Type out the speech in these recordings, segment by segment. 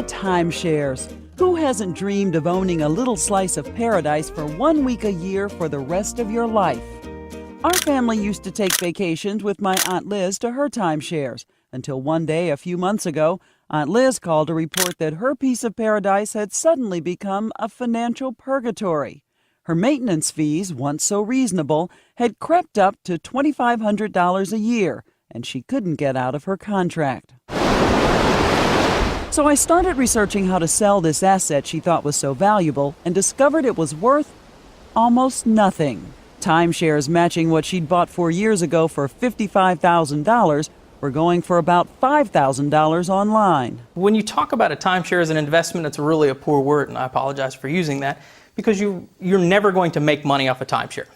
Timeshares. Who hasn't dreamed of owning a little slice of paradise for 1 week a year for the rest of your life? Our family used to take vacations with my Aunt Liz to her timeshares, until one day a few months ago, Aunt Liz called to report that her piece of paradise had suddenly become a financial purgatory. Her maintenance fees, once so reasonable, had crept up to $2,500 a year, and she couldn't get out of her contract. So I started researching how to sell this asset she thought was so valuable and discovered it was worth almost nothing. Timeshares matching what she'd bought 4 years ago for $55,000 were going for about $5,000 online. When you talk about a timeshare as an investment, it's really a poor word, and I apologize for using that, because you're never going to make money off a timeshare.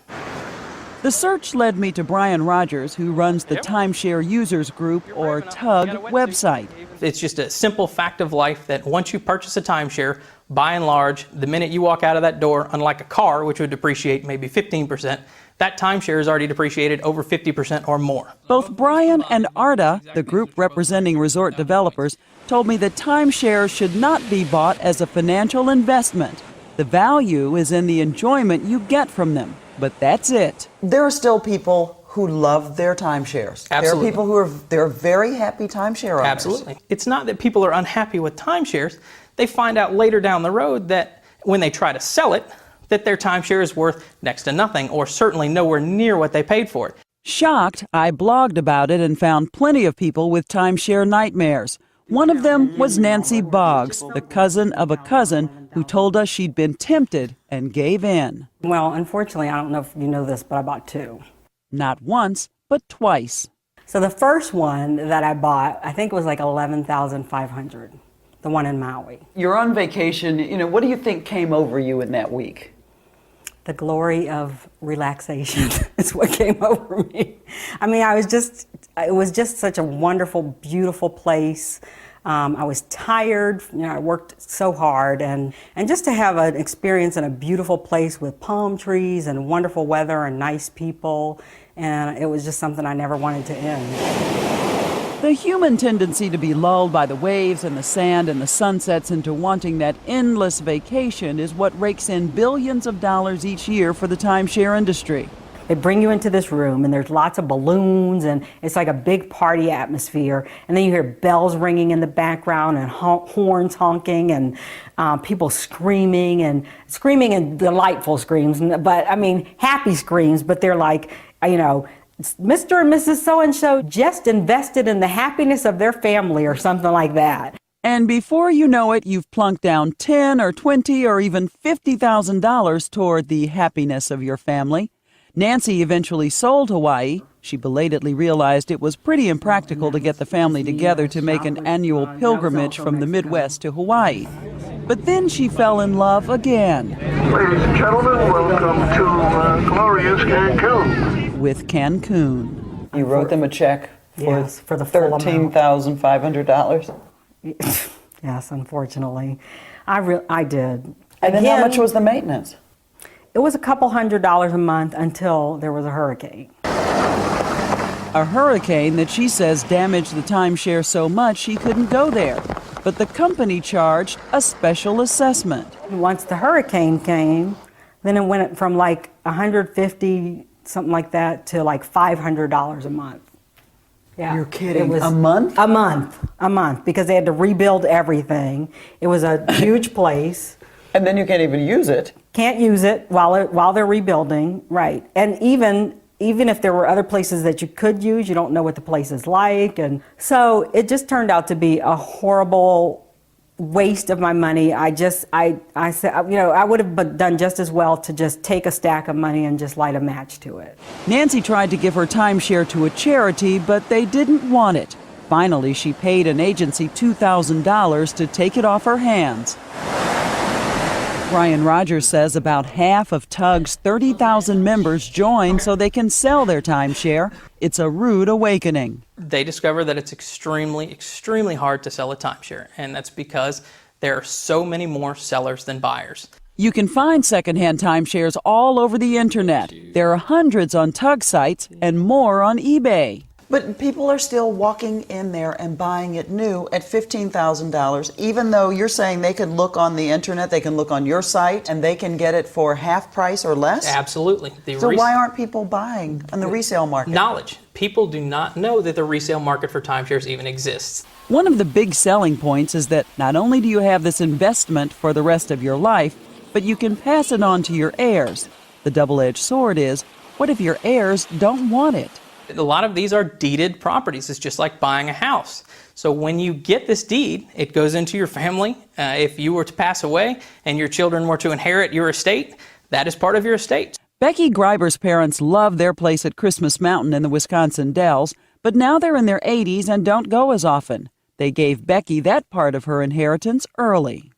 The search led me to Brian Rogers, who runs the Timeshare Users Group, or TUG, website. It's just a simple fact of life that once you purchase a timeshare, by and large, the minute you walk out of that door, unlike a car, which would depreciate maybe 15%, that timeshare is already depreciated over 50% or more. Both Brian and Arda, the group representing resort developers, told me that timeshares should not be bought as a financial investment. The value is in the enjoyment you get from them. But that's it. There are still people who love their timeshares. Absolutely. There are people who they're very happy timeshare owners. Absolutely. It's not that people are unhappy with timeshares. They find out later down the road that when they try to sell it, that their timeshare is worth next to nothing, or certainly nowhere near what they paid for it. Shocked, I blogged about it and found plenty of people with timeshare nightmares. One of them was Nancy Boggs, the cousin of a cousin who told us she'd been tempted and gave in. Well, unfortunately, I don't know if you know this, but I bought two. Not once, but twice. So the first one that I bought, I think it was like $11,500, the one in Maui. You're on vacation, what do you think came over you in that week? The glory of relaxation is what came over me. I mean, it was just such a wonderful, beautiful place. I was tired, I worked so hard, and just to have an experience in a beautiful place with palm trees and wonderful weather and nice people, and it was just something I never wanted to end. The human tendency to be lulled by the waves and the sand and the sunsets into wanting that endless vacation is what rakes in billions of dollars each year for the timeshare industry. They bring you into this room, and there's lots of balloons, and it's like a big party atmosphere. And then you hear bells ringing in the background and horns honking and people screaming and delightful screams. But I mean, happy screams, but they're like, Mr. and Mrs. So-and-so just invested in the happiness of their family or something like that. And before you know it, you've plunked down $10,000 or $20,000 or even $50,000 toward the happiness of your family. Nancy eventually sold Hawaii. She belatedly realized it was pretty impractical to get the family together to make an annual pilgrimage from the Midwest to Hawaii. But then she fell in love again. Ladies and gentlemen, welcome to glorious Cancun. With Cancun. You wrote them a check for the full amount. $13,500? Yes, unfortunately. I did. And then how much was the maintenance? It was a couple $100 a month until there was a hurricane. A hurricane that she says damaged the timeshare so much she couldn't go there. But the company charged a special assessment. Once the hurricane came, then it went from like $150, something like that, to like $500 a month. Yeah. You're kidding. A month? A month, because they had to rebuild everything. It was a huge place. And then you can't even use it. Can't use it while they're rebuilding, right. And even if there were other places that you could use, you don't know what the place is like. And so it just turned out to be a horrible waste of my money. I said, I would have done just as well to just take a stack of money and just light a match to it. Nancy tried to give her timeshare to a charity, but they didn't want it. Finally, she paid an agency $2,000 to take it off her hands. Brian Rogers says about half of TUG's 30,000 members join so they can sell their timeshare. It's a rude awakening. They discover that it's extremely, extremely hard to sell a timeshare, and that's because there are so many more sellers than buyers. You can find secondhand timeshares all over the internet. There are hundreds on tug sites and more on eBay. But people are still walking in there and buying it new at $15,000, even though you're saying they can look on the internet, they can look on your site, and they can get it for half price or less? Absolutely. So why aren't people buying on the resale market? Knowledge. People do not know that the resale market for timeshares even exists. One of the big selling points is that not only do you have this investment for the rest of your life, but you can pass it on to your heirs. The double-edged sword is, what if your heirs don't want it? A lot of these are deeded properties. It's just like buying a house. So when you get this deed, it goes into your family. If you were to pass away and your children were to inherit your estate, that is part of your estate. Becky Greiber's parents love their place at Christmas Mountain in the Wisconsin Dells, but now they're in their 80s and don't go as often. They gave Becky that part of her inheritance early.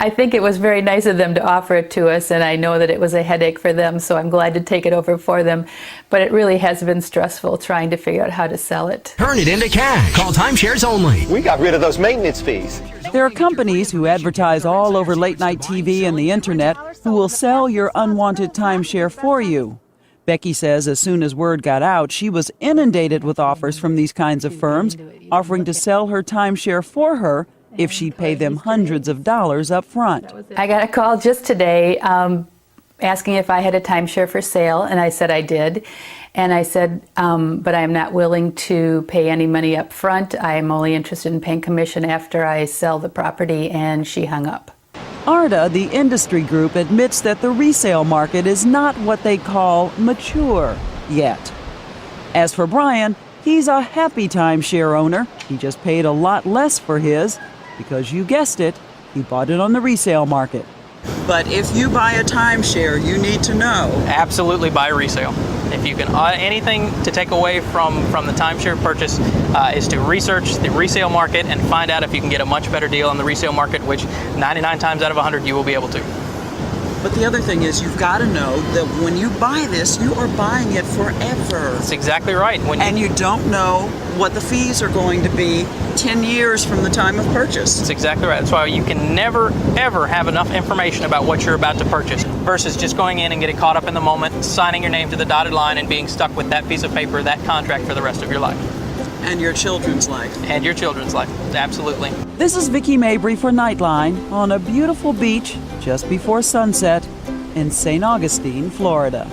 I think it was very nice of them to offer it to us, and I know that it was a headache for them, so I'm glad to take it over for them. But it really has been stressful trying to figure out how to sell it. Turn it into cash. Call Timeshares only. We got rid of those maintenance fees. There are companies who advertise all over late-night TV and the internet who will sell your unwanted timeshare for you. Becky says as soon as word got out, she was inundated with offers from these kinds of firms, offering to sell her timeshare for her if she'd pay them hundreds of dollars up front. I got a call just today asking if I had a timeshare for sale, and I said I did. And I said, but I'm not willing to pay any money up front. I am only interested in paying commission after I sell the property, and she hung up. ARDA, the industry group, admits that the resale market is not what they call mature yet. As for Brian, he's a happy timeshare owner. He just paid a lot less for his because, you guessed it, he bought it on the resale market. But if you buy a timeshare, you need to know. Absolutely buy resale. If you can, anything to take away from the timeshare purchase is to research the resale market and find out if you can get a much better deal on the resale market, which 99 times out of 100 you will be able to. But the other thing is, you've got to know that when you buy this, you are buying it forever. That's exactly right. And you don't know what the fees are going to be 10 years from the time of purchase. That's exactly right. That's why you can never, ever have enough information about what you're about to purchase versus just going in and getting caught up in the moment, signing your name to the dotted line and being stuck with that piece of paper, that contract for the rest of your life. And your children's life. And your children's life. Absolutely. This is Vicki Mabry for Nightline on a beautiful beach just before sunset in St. Augustine, Florida.